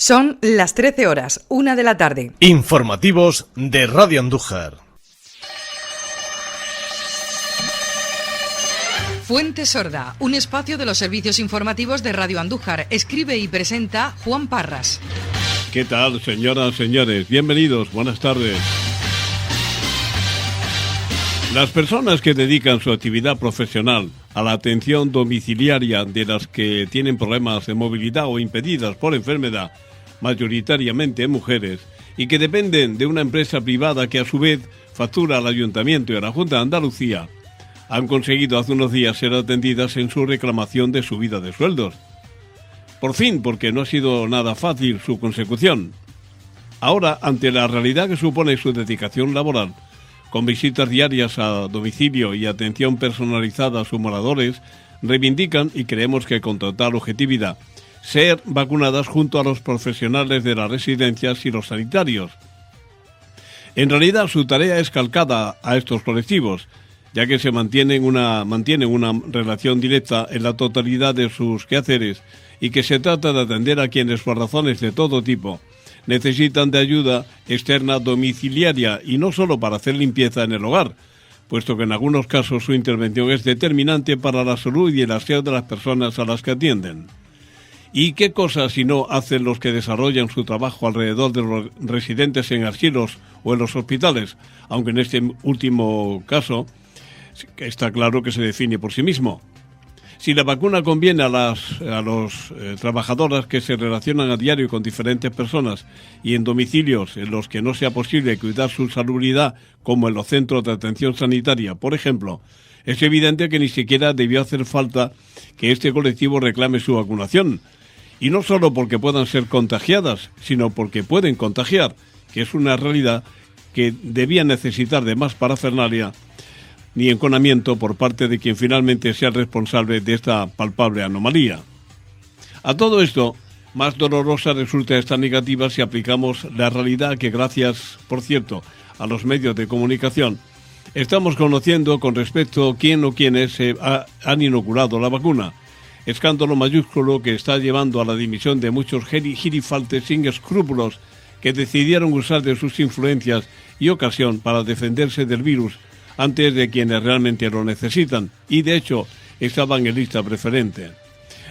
Son las 13 horas, 1 de la tarde. Informativos de Radio Andújar. Fuente Sorda, un espacio de los servicios informativos de Radio Andújar. Escribe y presenta Juan Parras. ¿Qué tal, señoras, señores? Bienvenidos, buenas tardes. Las personas que dedican su actividad profesional a la atención domiciliaria de las que tienen problemas de movilidad o impedidas por enfermedad, mayoritariamente mujeres, y que dependen de una empresa privada que a su vez factura al Ayuntamiento y a la Junta de Andalucía, han conseguido hace unos días ser atendidas en su reclamación de subida de sueldos. Por fin, porque no ha sido nada fácil su consecución. Ahora, ante la realidad que supone su dedicación laboral, con visitas diarias a domicilio y atención personalizada a sus moradores, reivindican, y creemos que con total objetividad, ser vacunadas junto a los profesionales de las residencias y los sanitarios. En realidad, su tarea es calcada a estos colectivos, ya que se mantienen una relación directa en la totalidad de sus quehaceres y que se trata de atender a quienes, por razones de todo tipo, necesitan de ayuda externa domiciliaria y no solo para hacer limpieza en el hogar, puesto que en algunos casos su intervención es determinante para la salud y el aseo de las personas a las que atienden. ¿Y qué cosas si no hacen los que desarrollan su trabajo alrededor de los residentes en asilos o en los hospitales? Aunque en este último caso está claro que se define por sí mismo. Si la vacuna conviene a los trabajadoras que se relacionan a diario con diferentes personas y en domicilios en los que no sea posible cuidar su salubridad, como en los centros de atención sanitaria, por ejemplo, es evidente que ni siquiera debió hacer falta que este colectivo reclame su vacunación. Y no solo porque puedan ser contagiadas, sino porque pueden contagiar, que es una realidad que debía necesitar de más parafernalia ni enconamiento por parte de quien finalmente sea responsable de esta palpable anomalía. A todo esto, más dolorosa resulta esta negativa si aplicamos la realidad que, gracias, por cierto, a los medios de comunicación, estamos conociendo con respecto a quién o quiénes se han inoculado la vacuna. Escándalo mayúsculo que está llevando a la dimisión de muchos girifaltes sin escrúpulos que decidieron usar de sus influencias y ocasión para defenderse del virus antes de quienes realmente lo necesitan, y de hecho estaban en lista preferente.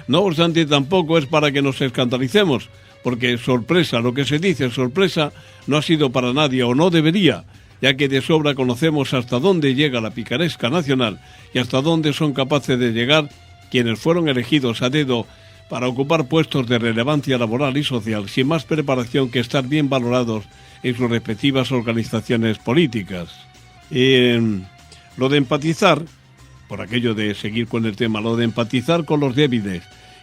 No obstante, tampoco es para que nos escandalicemos, porque sorpresa, lo que se dice sorpresa, no ha sido para nadie o no debería, ya que de sobra conocemos hasta dónde llega la picaresca nacional y hasta dónde son capaces de llegar quienes fueron elegidos a dedo para ocupar puestos de relevancia laboral y social sin más preparación que estar bien valorados en sus respectivas organizaciones políticas. Lo de empatizar, por aquello de seguir con el tema, lo de empatizar con los débiles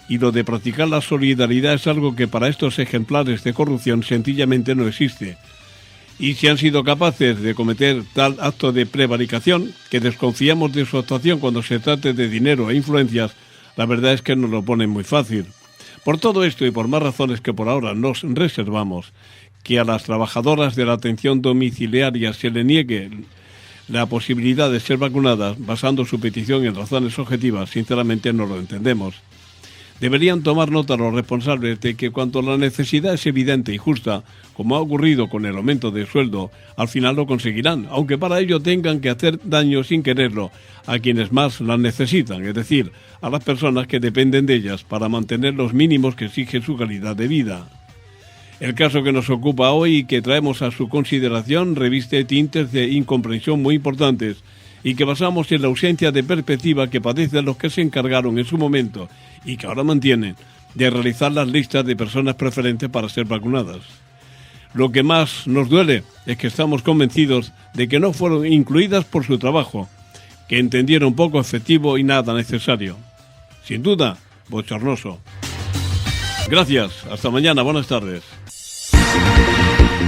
y lo de practicar la solidaridad es algo que para estos ejemplares de corrupción sencillamente no existe. Y si han sido capaces de cometer tal acto de prevaricación, que desconfiamos de su actuación cuando se trate de dinero e influencias, la verdad es que nos lo ponen muy fácil. Por todo esto y por más razones que por ahora nos reservamos, que a las trabajadoras de la atención domiciliaria se le niegue la posibilidad de ser vacunadas basando su petición en razones objetivas, sinceramente no lo entendemos. Deberían tomar nota los responsables de que cuando la necesidad es evidente y justa, como ha ocurrido con el aumento de sueldo, al final lo conseguirán, aunque para ello tengan que hacer daño sin quererlo a quienes más la necesitan, es decir, a las personas que dependen de ellas para mantener los mínimos que exige su calidad de vida. El caso que nos ocupa hoy y que traemos a su consideración reviste tintes de incomprensión muy importantes y que basamos en la ausencia de perspectiva que padecen los que se encargaron en su momento y que ahora mantienen de realizar las listas de personas preferentes para ser vacunadas. Lo que más nos duele es que estamos convencidos de que no fueron incluidas por su trabajo, que entendieron poco efectivo y nada necesario. Sin duda, bochornoso. Gracias, hasta mañana, buenas tardes.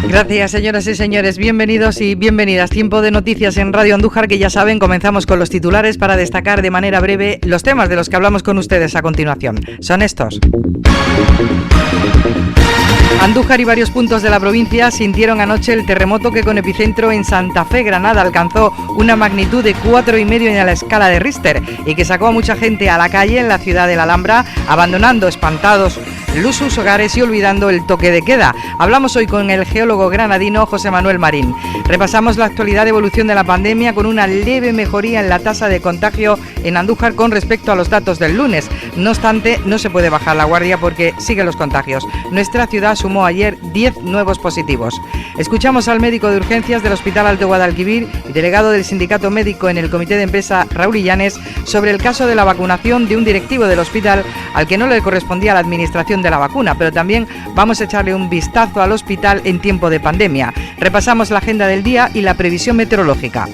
Gracias, señoras y señores, bienvenidos y bienvenidas. Tiempo de noticias en Radio Andújar, que ya saben, comenzamos con los titulares para destacar de manera breve los temas de los que hablamos con ustedes a continuación. Son estos. Andújar y varios puntos de la provincia sintieron anoche el terremoto que con epicentro en Santa Fe, Granada, alcanzó una magnitud de 4,5 en la escala de Richter y que sacó a mucha gente a la calle en la ciudad de la Alhambra, abandonando espantados los hogares y olvidando el toque de queda. Hablamos hoy con el geólogo granadino José Manuel Marín. Repasamos la actualidad de evolución de la pandemia con una leve mejoría en la tasa de contagio en Andújar con respecto a los datos del lunes. No obstante, no se puede bajar la guardia porque siguen los contagios. Nuestra ciudad sumó ayer 10 nuevos positivos. Escuchamos al médico de urgencias del Hospital Alto Guadalquivir y delegado del Sindicato Médico en el Comité de Empresa, Raúl Illanes, sobre el caso de la vacunación de un directivo del hospital al que no le correspondía la administración de la vacuna, pero también vamos a echarle un vistazo al hospital en tiempo de pandemia. Repasamos la agenda del día y la previsión meteorológica.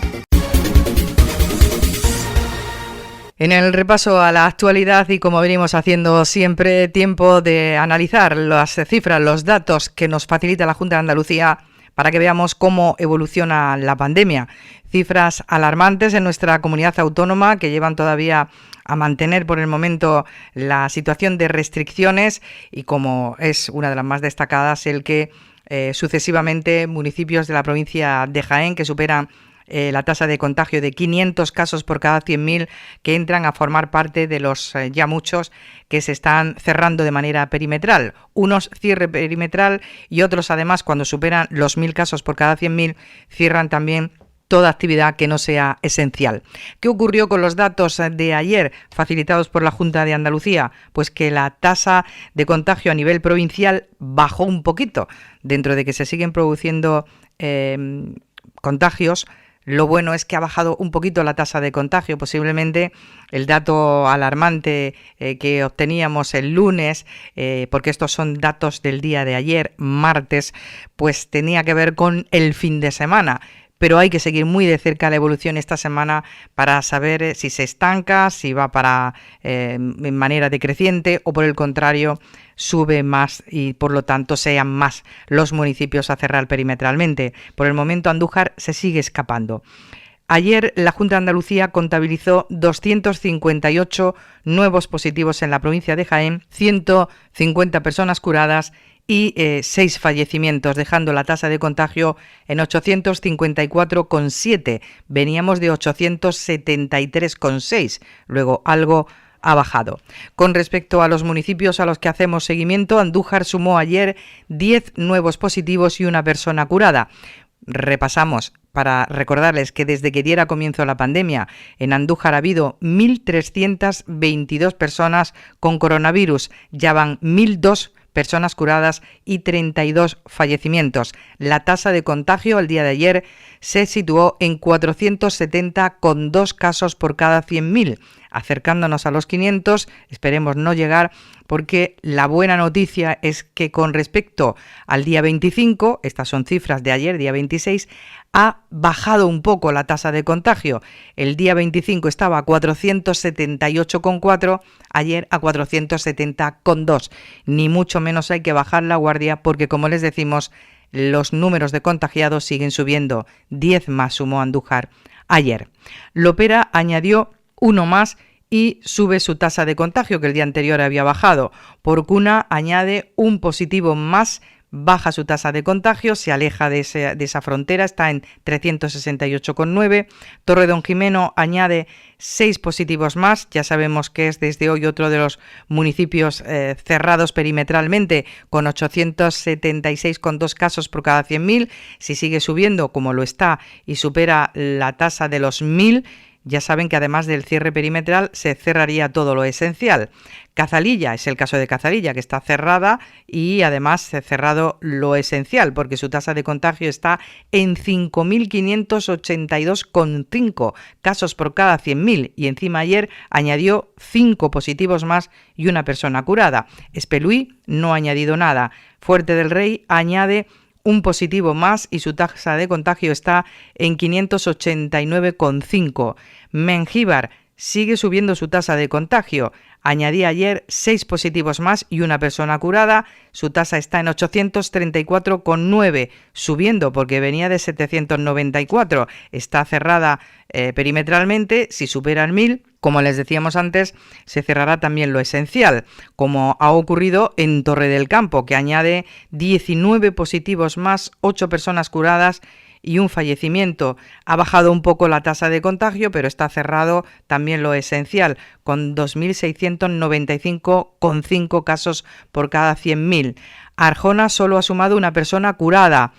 En el repaso a la actualidad y como venimos haciendo siempre, tiempo de analizar las cifras, los datos que nos facilita la Junta de Andalucía para que veamos cómo evoluciona la pandemia. Cifras alarmantes en nuestra comunidad autónoma que llevan todavía a mantener por el momento la situación de restricciones y, como es una de las más destacadas, el que sucesivamente municipios de la provincia de Jaén que superan la tasa de contagio de 500 casos por cada 100.000 que entran a formar parte de los ya muchos que se están cerrando de manera perimetral. Unos cierre perimetral y otros, además, cuando superan los 1.000 casos por cada 100.000, cierran también toda actividad que no sea esencial. ¿Qué ocurrió con los datos de ayer facilitados por la Junta de Andalucía? Pues que la tasa de contagio a nivel provincial bajó un poquito. Dentro de que se siguen produciendo contagios, lo bueno es que ha bajado un poquito la tasa de contagio. Posiblemente el dato alarmante que obteníamos el lunes, porque estos son datos del día de ayer, martes, pues tenía que ver con el fin de semana. Pero hay que seguir muy de cerca la evolución esta semana para saber si se estanca, si va para en manera decreciente o, por el contrario, sube más y por lo tanto sean más los municipios a cerrar perimetralmente. Por el momento Andújar se sigue escapando. Ayer la Junta de Andalucía contabilizó 258 nuevos positivos en la provincia de Jaén, 150 personas curadas y 6 fallecimientos, dejando la tasa de contagio en 854,7. Veníamos de 873,6. Luego algo ha bajado. Con respecto a los municipios a los que hacemos seguimiento, Andújar sumó ayer 10 nuevos positivos y una persona curada. Repasamos para recordarles que desde que diera comienzo la pandemia, en Andújar ha habido 1.322 personas con coronavirus. Ya van 1.002 personas curadas y 32 fallecimientos. La tasa de contagio al día de ayer se situó en 470,2 casos por cada 100.000, acercándonos a los 500, esperemos no llegar, porque la buena noticia es que con respecto al día 25, estas son cifras de ayer, día 26, ha bajado un poco la tasa de contagio. El día 25 estaba a 478,4, ayer a 470,2. Ni mucho menos hay que bajar la guardia porque, como les decimos, los números de contagiados siguen subiendo. 10 más sumó Andújar ayer. Lopera añadió uno más y sube su tasa de contagio, que el día anterior había bajado. Porcuna añade un positivo más, baja su tasa de contagio, se aleja de esa frontera, está en 368,9. Torredonjimeno añade 6 positivos más, ya sabemos que es desde hoy otro de los municipios cerrados perimetralmente, con 876,2 casos por cada 100.000. Si sigue subiendo como lo está y supera la tasa de los 1.000, ya saben que además del cierre perimetral se cerraría todo lo esencial. Cazalilla, es el caso de Cazalilla, que está cerrada y además se ha cerrado lo esencial porque su tasa de contagio está en 5.582,5 casos por cada 100.000 y encima ayer añadió 5 positivos más y una persona curada. Espelúi no ha añadido nada. Fuerte del Rey añade un positivo más y su tasa de contagio está en 589,5. Mengíbar sigue subiendo su tasa de contagio. Añadía ayer 6 positivos más y una persona curada. Su tasa está en 834,9, subiendo porque venía de 794. Está cerrada perimetralmente. Si supera el 1.000, como les decíamos antes, se cerrará también lo esencial, como ha ocurrido en Torre del Campo, que añade 19 positivos más, 8 personas curadas y un fallecimiento. Ha bajado un poco la tasa de contagio, pero está cerrado también lo esencial, con 2.695,5 casos por cada 100.000. Arjona solo ha sumado una persona curada.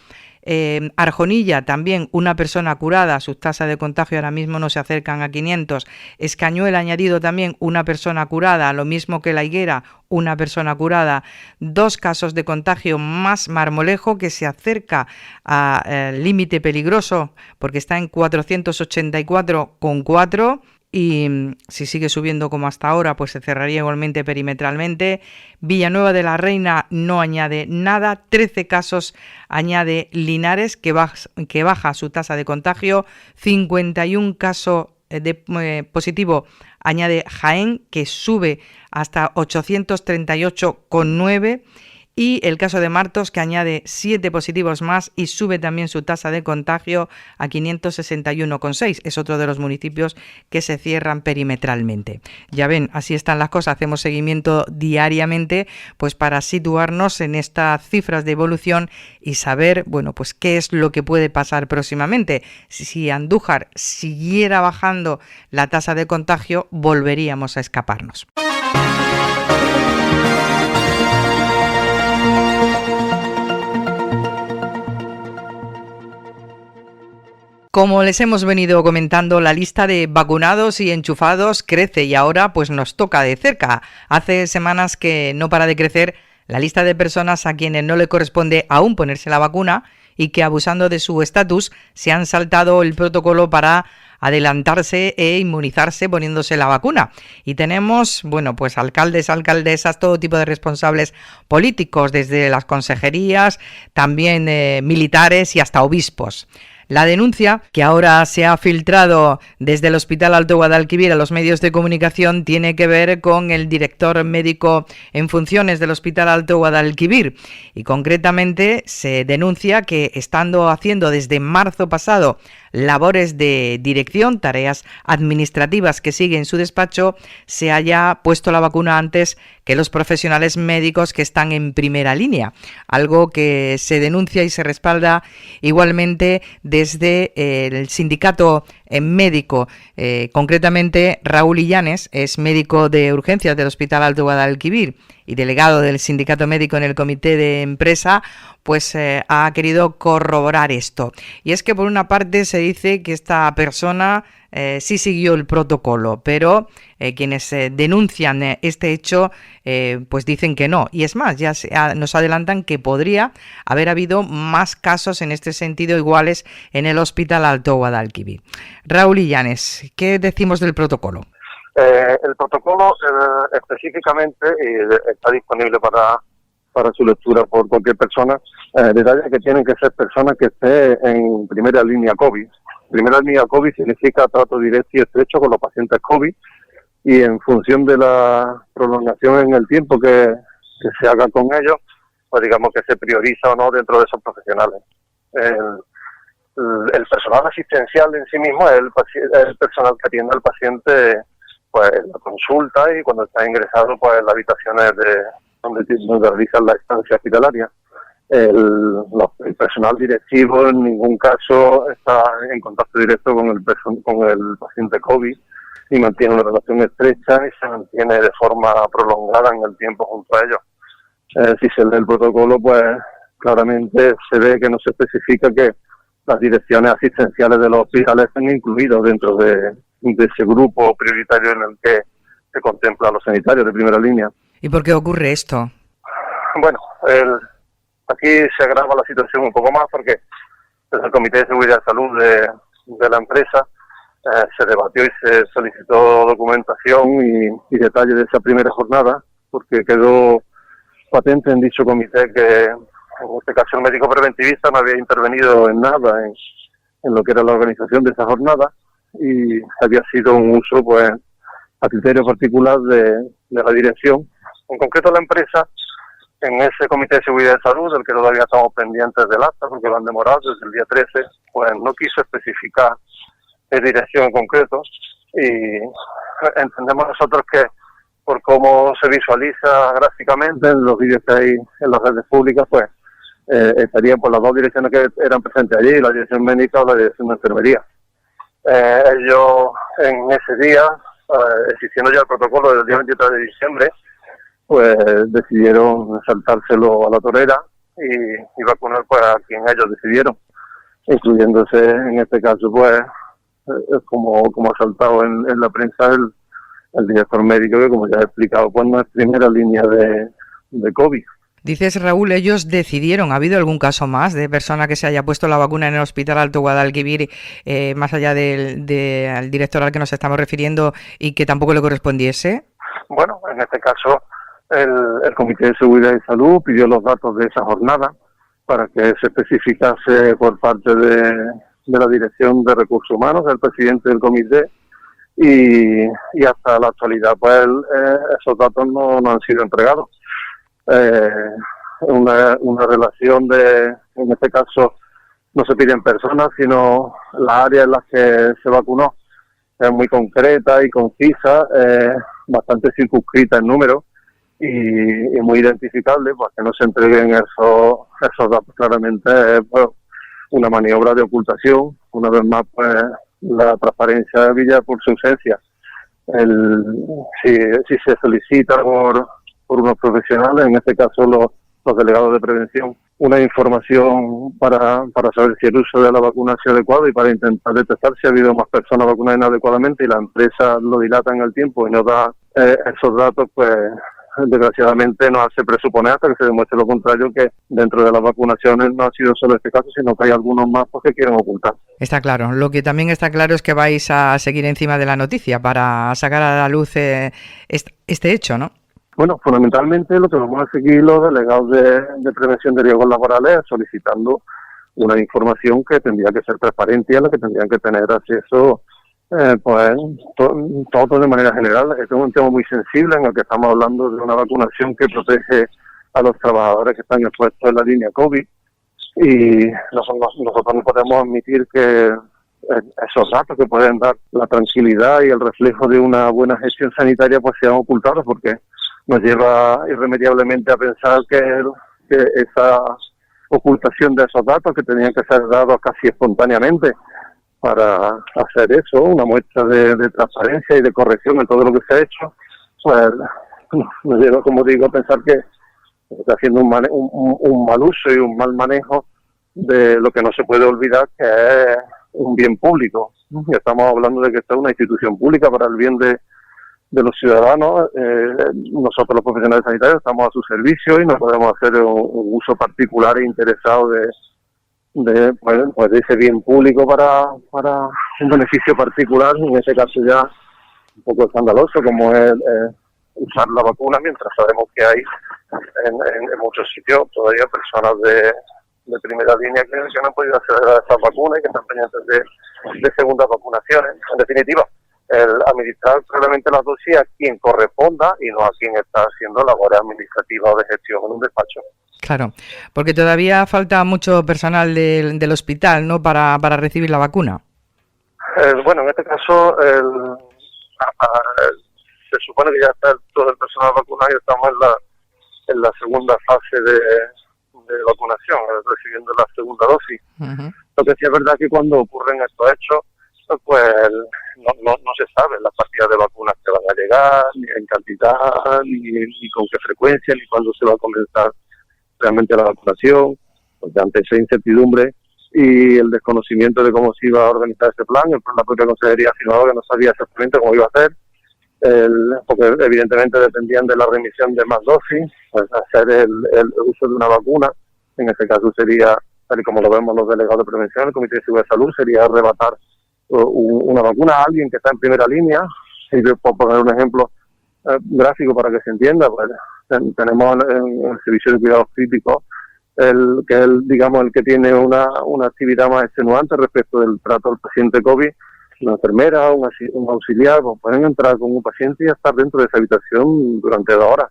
Arjonilla también una persona curada, sus tasas de contagio ahora mismo no se acercan a 500. Escañuel añadido también una persona curada, lo mismo que La Higuera, una persona curada. 2 casos de contagio más Marmolejo, que se acerca al límite peligroso porque está en 484,4. Y si sigue subiendo como hasta ahora, pues se cerraría igualmente perimetralmente. Villanueva de la Reina no añade nada. 13 casos añade Linares, que baja su tasa de contagio. 51 casos positivo añade Jaén, que sube hasta 838,9. Y el caso de Martos, que añade 7 positivos más y sube también su tasa de contagio a 561,6. Es otro de los municipios que se cierran perimetralmente. Ya ven, así están las cosas. Hacemos seguimiento diariamente, pues para situarnos en estas cifras de evolución y saber, bueno, pues qué es lo que puede pasar próximamente. Si Andújar siguiera bajando la tasa de contagio, volveríamos a escaparnos. Como les hemos venido comentando, la lista de vacunados y enchufados crece y ahora pues nos toca de cerca. Hace semanas que no para de crecer la lista de personas a quienes no le corresponde aún ponerse la vacuna y que, abusando de su estatus, se han saltado el protocolo para adelantarse e inmunizarse poniéndose la vacuna. Y tenemos, bueno, pues alcaldes, alcaldesas, todo tipo de responsables políticos, desde las consejerías, también militares y hasta obispos. La denuncia, que ahora se ha filtrado desde el Hospital Alto Guadalquivir a los medios de comunicación, tiene que ver con el director médico en funciones del Hospital Alto Guadalquivir. Y concretamente se denuncia que, estando haciendo desde marzo pasado labores de dirección, tareas administrativas que sigue en su despacho, se haya puesto la vacuna antes que los profesionales médicos que están en primera línea, algo que se denuncia y se respalda igualmente desde el sindicato médico. Concretamente, Raúl Illanes es médico de urgencias del Hospital Alto Guadalquivir y delegado del sindicato médico en el comité de empresa, pues ha querido corroborar esto. Y es que por una parte se dice que esta persona sí siguió el protocolo, pero quienes denuncian este hecho pues dicen que no. Y es más, ya nos adelantan que podría haber habido más casos en este sentido iguales en el Hospital Alto Guadalquivir. Raúl Illanes, ¿qué decimos del protocolo? El protocolo específicamente está disponible para su lectura por cualquier persona. Detalla que tienen que ser personas que estén en primera línea COVID. Primera línea COVID significa trato directo y estrecho con los pacientes COVID, y en función de la prolongación en el tiempo que se haga con ellos, pues digamos que se prioriza o no dentro de esos profesionales. El personal asistencial en sí mismo es el personal que atiende al paciente pues en la consulta y cuando está ingresado pues en las habitaciones donde realizan la estancia hospitalaria. El personal directivo en ningún caso está en contacto directo con el paciente COVID y mantiene una relación estrecha y se mantiene de forma prolongada en el tiempo junto a ellos. Si se lee el protocolo, pues claramente se ve que no se especifica que las direcciones asistenciales de los hospitales estén incluidos dentro de ese grupo prioritario en el que se contempla a los sanitarios de primera línea. ¿Y por qué ocurre esto? Bueno, aquí se agrava la situación un poco más porque desde el Comité de Seguridad y Salud de la empresa se debatió y se solicitó documentación y detalle de esa primera jornada, porque quedó patente en dicho comité que en este caso el médico preventivista no había intervenido en nada en lo que era la organización de esa jornada y había sido un uso pues a criterio particular de la dirección. En concreto la empresa, en ese Comité de Seguridad y Salud, del que todavía estamos pendientes del acta porque lo han demorado desde el día 13, pues no quiso especificar qué dirección en concreto y entendemos nosotros que por cómo se visualiza gráficamente en los vídeos que hay en las redes públicas, pues estarían por las dos direcciones que eran presentes allí, la dirección médica o la dirección de enfermería. Ellos en ese día, existiendo ya el protocolo del día 23 de diciembre, pues decidieron saltárselo a la torera y vacunar pues a quien ellos decidieron, incluyéndose en este caso pues como ha saltado en la prensa el director médico, que como ya he explicado pues no es primera línea de COVID. Dices, Raúl, ellos decidieron. ¿Ha habido algún caso más de persona que se haya puesto la vacuna en el Hospital Alto Guadalquivir, más allá del director al que nos estamos refiriendo, y que tampoco le correspondiese? Bueno, en este caso el Comité de Seguridad y Salud pidió los datos de esa jornada para que se especificase por parte de la Dirección de Recursos Humanos, del presidente del comité, y hasta la actualidad pues esos datos no han sido entregados. Una relación en este caso no se piden personas, sino las áreas en las que se vacunó. Es muy concreta y concisa, bastante circunscrita en número y muy identificable, pues que no se entreguen esos datos claramente pues, una maniobra de ocultación. Una vez más, pues la transparencia brilla por su ausencia. Si se solicita por unos profesionales, en este caso los delegados de prevención, una información para saber si el uso de la vacuna ha sido adecuado y para intentar detectar si ha habido más personas vacunadas inadecuadamente, y la empresa lo dilata en el tiempo y no da esos datos, pues desgraciadamente nos hace presuponer, hasta que se demuestre lo contrario, que dentro de las vacunaciones no ha sido solo este caso, sino que hay algunos más pues, que quieren ocultar. Está claro. Lo que también está claro es que vais a seguir encima de la noticia para sacar a la luz este hecho, ¿no? Bueno, fundamentalmente lo que vamos a seguir los delegados de prevención de riesgos laborales solicitando una información que tendría que ser transparente y a la que tendrían que tener acceso todos de manera general. Este es un tema muy sensible en el que estamos hablando de una vacunación que protege a los trabajadores que están expuestos en la línea COVID, y nosotros no podemos admitir que esos datos que pueden dar la tranquilidad y el reflejo de una buena gestión sanitaria pues sean ocultados, porque nos lleva irremediablemente a pensar que esa ocultación de esos datos, que tenían que ser dados casi espontáneamente para hacer eso, una muestra de transparencia y de corrección en todo lo que se ha hecho, pues nos lleva, como digo, a pensar que se está haciendo un mal uso y un mal manejo de lo que no se puede olvidar, que es un bien público. Y estamos hablando de que esta es una institución pública para el bien de los ciudadanos. Nosotros los profesionales sanitarios estamos a su servicio y no podemos hacer un uso particular e interesado de ese bien público para un beneficio particular, en ese caso ya un poco escandaloso, como es usar la vacuna, mientras sabemos que hay en muchos sitios todavía personas de primera línea que no han podido acceder a estas vacunas y que están pendientes de segundas vacunaciones. En definitiva, el administrar claramente las dosis a quien corresponda y no a quien está haciendo labores administrativas o de gestión en un despacho. Claro, porque todavía falta mucho personal del hospital, ¿no?, para recibir la vacuna. Bueno, en este caso se supone que ya está todo el personal vacunado y estamos en la segunda fase de vacunación, recibiendo la segunda dosis. Uh-huh. Lo que sí es verdad que cuando ocurren estos hechos, pues no se sabe las partidas de vacunas que van a llegar, ni en cantidad, ni con qué frecuencia, ni cuándo se va a comenzar realmente la vacunación. Porque ante esa incertidumbre y el desconocimiento de cómo se iba a organizar este plan, la propia consejería ha afirmado que no sabía exactamente cómo iba a ser, porque evidentemente dependían de la remisión de más dosis. Pues hacer el uso de una vacuna, en este caso sería, tal y como lo vemos los delegados de prevención, el Comité de Seguridad y Salud, sería arrebatar una vacuna a alguien que está en primera línea. Y por poner un ejemplo gráfico para que se entienda, pues tenemos en el servicio de cuidados críticos el que tiene una actividad más extenuante respecto del trato al paciente COVID. Una enfermera, un auxiliar, pues pueden entrar con un paciente y estar dentro de esa habitación durante 2 horas.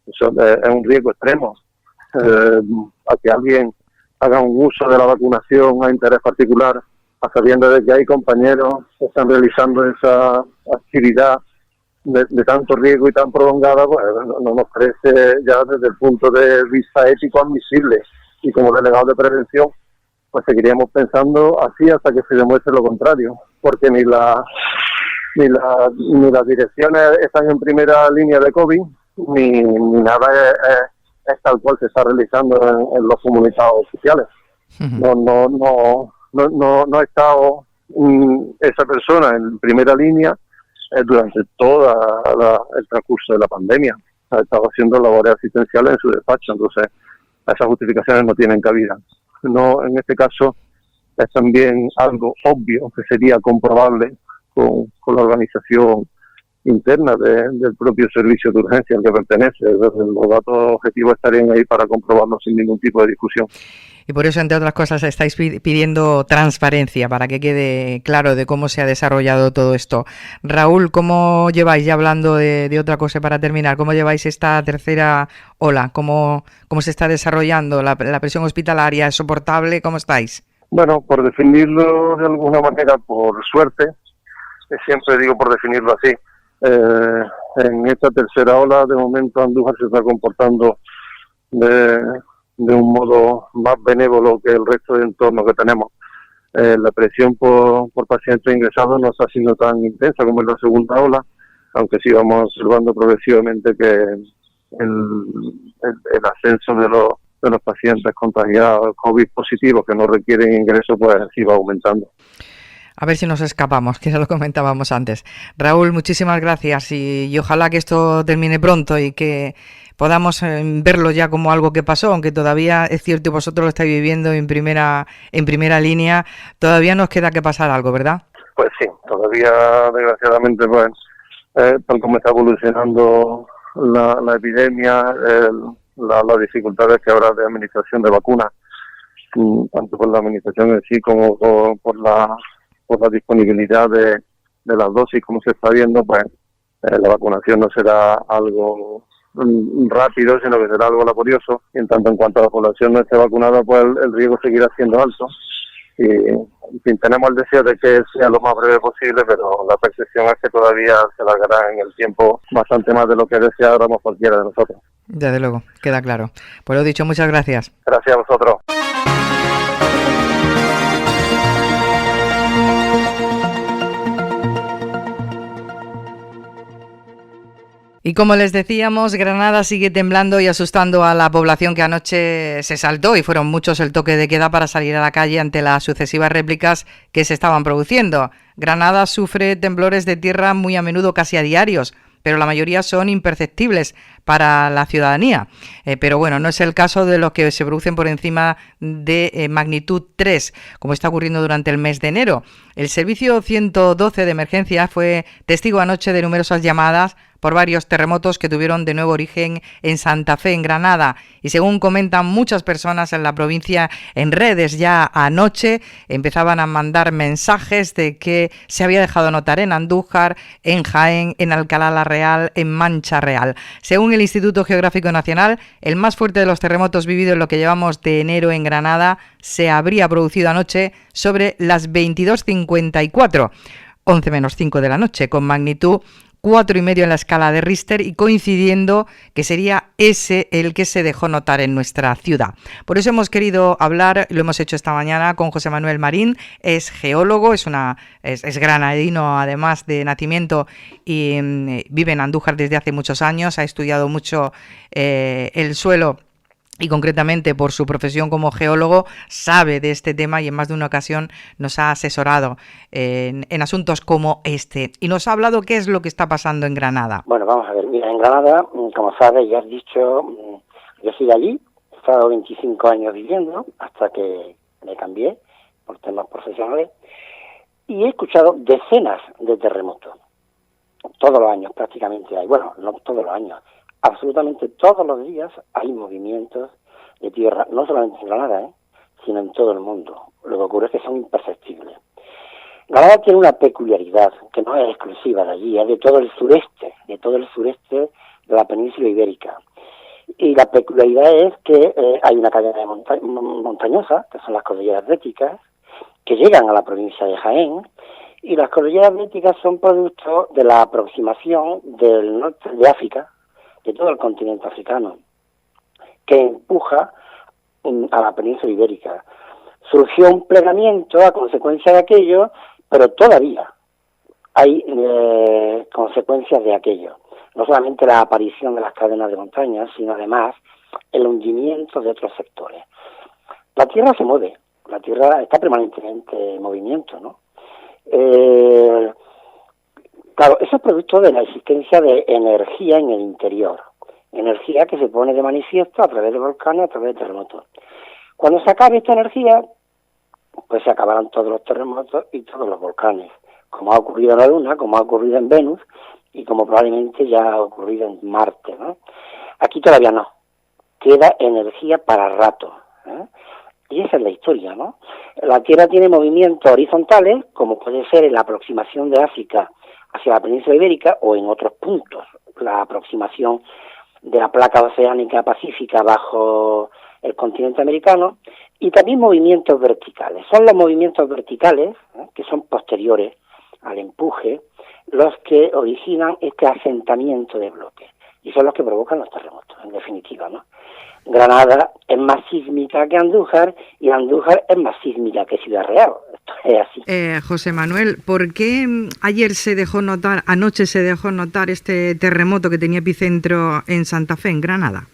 Eso es un riesgo extremo. A que alguien haga un uso de la vacunación a interés particular, a sabiendo de que hay compañeros que están realizando esa actividad de tanto riesgo y tan prolongada, pues no nos parece ya desde el punto de vista ético admisible. y como delegado de prevención, pues seguiríamos pensando así hasta que se demuestre lo contrario, porque ni las direcciones están en primera línea de COVID, ni nada es tal cual se está realizando en los comunicados oficiales. No ha estado esa persona en primera línea durante todo el transcurso de la pandemia. Ha estado haciendo labores asistenciales en su despacho, entonces esas justificaciones no tienen cabida. No, en este caso es también algo obvio que sería comprobable con la organización interna del propio servicio de urgencia al que pertenece. Los datos objetivos estarían ahí para comprobarlo sin ningún tipo de discusión. Y por eso, entre otras cosas, estáis pidiendo transparencia para que quede claro de cómo se ha desarrollado todo esto. Raúl, ¿cómo lleváis, ya hablando de otra cosa para terminar, cómo lleváis esta tercera ola? ¿Cómo se está desarrollando? ¿La presión hospitalaria es soportable? ¿Cómo estáis? Bueno, por definirlo de alguna manera, por suerte, siempre digo por definirlo así, en esta tercera ola, de momento Andújar se está comportando de un modo más benévolo que el resto de entornos que tenemos. La presión por pacientes ingresados no está siendo tan intensa como en la segunda ola, aunque sí vamos observando progresivamente que el ascenso de los pacientes contagiados, COVID positivos, que no requieren ingreso, pues sí va aumentando. A ver si nos escapamos, que ya lo comentábamos antes. Raúl, muchísimas gracias y ojalá que esto termine pronto y que podamos verlo ya como algo que pasó, aunque todavía es cierto y vosotros lo estáis viviendo en primera línea, todavía nos queda que pasar algo, ¿verdad? Pues sí, todavía desgraciadamente pues tal como está evolucionando la epidemia, las dificultades que habrá de administración de vacunas, tanto por la administración en sí como por la disponibilidad de las dosis, como se está viendo, pues la vacunación no será algo rápido, sino que será algo laborioso, y en tanto en cuanto la población no esté vacunada, pues el riesgo seguirá siendo alto. Y en fin, tenemos el deseo de que sea lo más breve posible, pero la percepción es que todavía se alargará en el tiempo bastante más de lo que deseáramos cualquiera de nosotros. Desde luego, queda claro. Pues lo dicho, muchas gracias. Gracias a vosotros. Y como les decíamos, Granada sigue temblando y asustando a la población que anoche se saltó y fueron muchos el toque de queda para salir a la calle ante las sucesivas réplicas que se estaban produciendo. Granada sufre temblores de tierra muy a menudo, casi a diarios, pero la mayoría son imperceptibles para la ciudadanía. Pero bueno, no es el caso de los que se producen por encima de magnitud 3, como está ocurriendo durante el mes de enero. El servicio 112 de emergencia fue testigo anoche de numerosas llamadas por varios terremotos que tuvieron de nuevo origen en Santa Fe, en Granada. Y según comentan muchas personas en la provincia, en redes ya anoche empezaban a mandar mensajes de que se había dejado notar en Andújar, en Jaén, en Alcalá la Real, en Mancha Real. Según el Instituto Geográfico Nacional, el más fuerte de los terremotos vividos en lo que llevamos de enero en Granada se habría producido anoche sobre las 22:54, 11 menos 5 de la noche, con magnitud 4,5 en la escala de Richter y coincidiendo que sería ese el que se dejó notar en nuestra ciudad. Por eso hemos querido hablar, lo hemos hecho esta mañana con José Manuel Marín, es geólogo, es granadino además de nacimiento y vive en Andújar desde hace muchos años, ha estudiado mucho el suelo y concretamente por su profesión como geólogo sabe de este tema y en más de una ocasión nos ha asesorado en asuntos como este y nos ha hablado qué es lo que está pasando en Granada. Bueno, vamos a ver, mira, en Granada, como sabes, ya has dicho, yo soy de allí, he estado 25 años viviendo hasta que me cambié por temas profesionales y he escuchado decenas de terremotos, todos los años prácticamente hay, bueno, no todos los años, absolutamente todos los días hay movimientos de tierra, no solamente en Granada, sino en todo el mundo. Lo que ocurre es que son imperceptibles. Granada tiene una peculiaridad que no es exclusiva de allí, es de todo el sureste de la península ibérica. Y la peculiaridad es que hay una cadena de montañosa, que son las cordilleras béticas, que llegan a la provincia de Jaén, y las cordilleras béticas son producto de la aproximación del norte de África, de todo el continente africano, que empuja a la península ibérica. Surgió un plegamiento a consecuencia de aquello, pero todavía hay consecuencias de aquello. No solamente la aparición de las cadenas de montañas, sino además el hundimiento de otros sectores. La Tierra se mueve, la Tierra está permanentemente en movimiento, ¿no? Claro, eso es producto de la existencia de energía en el interior, energía que se pone de manifiesto a través de volcanes, a través de terremotos. Cuando se acabe esta energía, pues se acabarán todos los terremotos y todos los volcanes, como ha ocurrido en la Luna, como ha ocurrido en Venus y como probablemente ya ha ocurrido en Marte, ¿no? Aquí todavía no, queda energía para rato, ¿eh? Y esa es la historia, ¿no? La Tierra tiene movimientos horizontales, como puede ser en la aproximación de África hacia la península ibérica o en otros puntos, la aproximación de la placa oceánica pacífica bajo el continente americano, y también movimientos verticales. Son los movimientos verticales, que son posteriores al empuje, los que originan este asentamiento de bloques, y son los que provocan los terremotos, en definitiva, ¿no? Granada es más sísmica que Andújar, y Andújar es más sísmica que Ciudad Real. Esto es así. José Manuel, ¿por qué anoche se dejó notar este terremoto que tenía epicentro en Santa Fe, en Granada?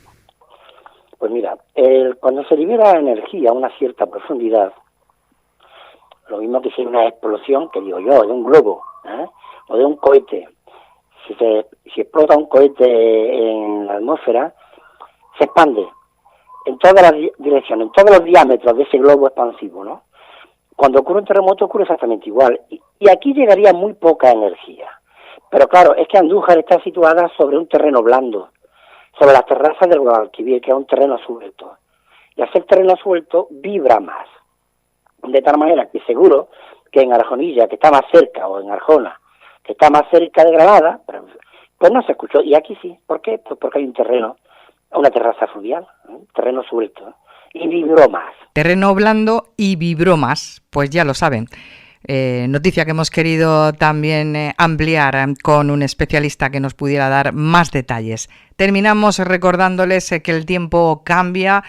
Pues mira, cuando se libera energía a una cierta profundidad, lo mismo que si hay una explosión, que digo yo, de un globo, o de un cohete. Si explota un cohete en la atmósfera, se expande en todas las direcciones, en todos los diámetros de ese globo expansivo, ¿no? Cuando ocurre un terremoto ocurre exactamente igual. Y aquí llegaría muy poca energía. Pero claro, es que Andújar está situada sobre un terreno blando, sobre las terrazas del Guadalquivir, que es un terreno suelto. Y al ser terreno suelto, vibra más. De tal manera que seguro que en Arjonilla, que está más cerca, o en Arjona, que está más cerca de Granada, pues no se escuchó. Y aquí sí. ¿Por qué? Pues porque hay un terreno, una terraza fluvial, terreno suelto, y vibró más. Terreno blando y vibró más, pues ya lo saben. Noticia que hemos querido también ampliar con un especialista que nos pudiera dar más detalles. Terminamos recordándoles que el tiempo cambia,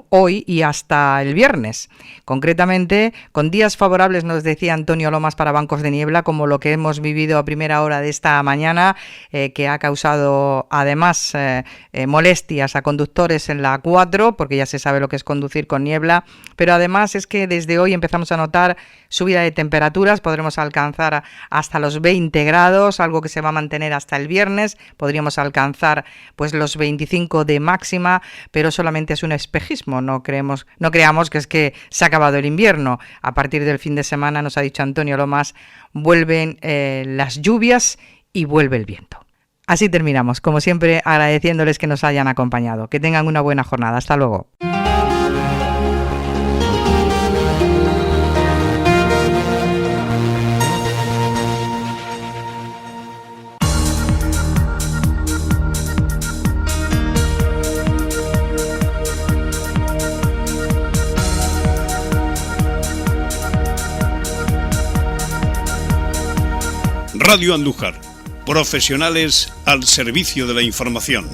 hoy y hasta el viernes. Concretamente, con días favorables, nos decía Antonio Lomas, para bancos de niebla, como lo que hemos vivido a primera hora de esta mañana, que ha causado además molestias a conductores en la A4, porque ya se sabe lo que es conducir con niebla, pero además es que desde hoy empezamos a notar subida de temperaturas, podremos alcanzar hasta los 20 grados, algo que se va a mantener hasta el viernes. Podríamos alcanzar pues los 25 de máxima, pero solamente es un espejismo, no creamos que es que se ha acabado el invierno. A partir del fin de semana, nos ha dicho Antonio Lomas, vuelven las lluvias y vuelve el viento. Así terminamos, como siempre, agradeciéndoles que nos hayan acompañado. Que tengan una buena jornada. Hasta luego. Radio Andújar, profesionales al servicio de la información.